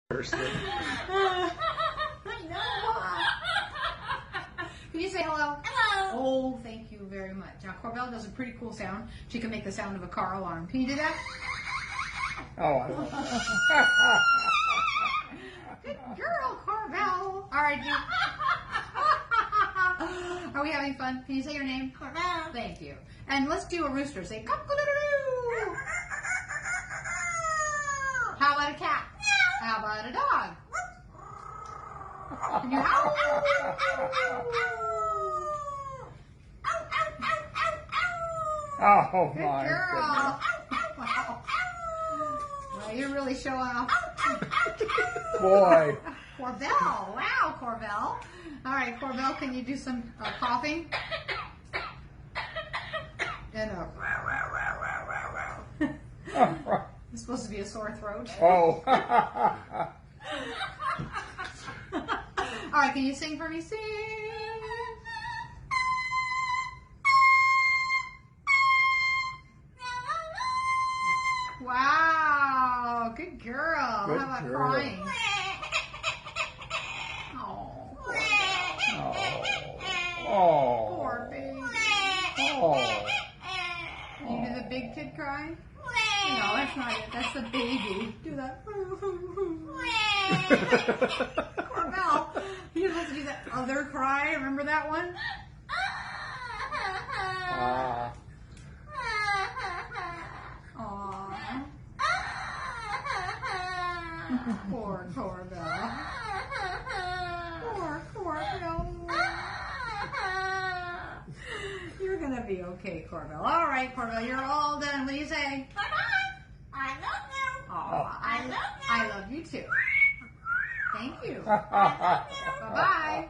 person. Can you say hello? Hello. Oh, thank you very much. Now, Corbell does a pretty cool sound. She can make the sound of a car alarm. Can you do that? Oh, I love Good girl, Corbell. All right, are we having fun? Can you say your name? Corbell. Thank you. And let's do a rooster. Say cock-a-doodle-doo. How about a cat? How about a dog? Can you howl? Oh Good my girl. Wow. Well, you're really showing off. goodness. Boy. Corbell. Wow, Corbell. All right, Corbell, can you do some coughing? And it's supposed to be a sore throat. Oh. All right, can you sing for me? Sing. Wow, good girl. Good How about girl. crying? Oh, Oh. poor baby. Oh. You do the big kid cry? No, that's not it. That's the baby. Do that. Corbell, you're supposed to do that other cry. Remember that one? Ah. Aww. Poor Corbell. Poor Corbell. You're gonna be okay, Corbell. All right, Corbell, you're all done. What do you say? I love you. Aw, I love you. I love you too. Thank you. Oh. Bye-bye.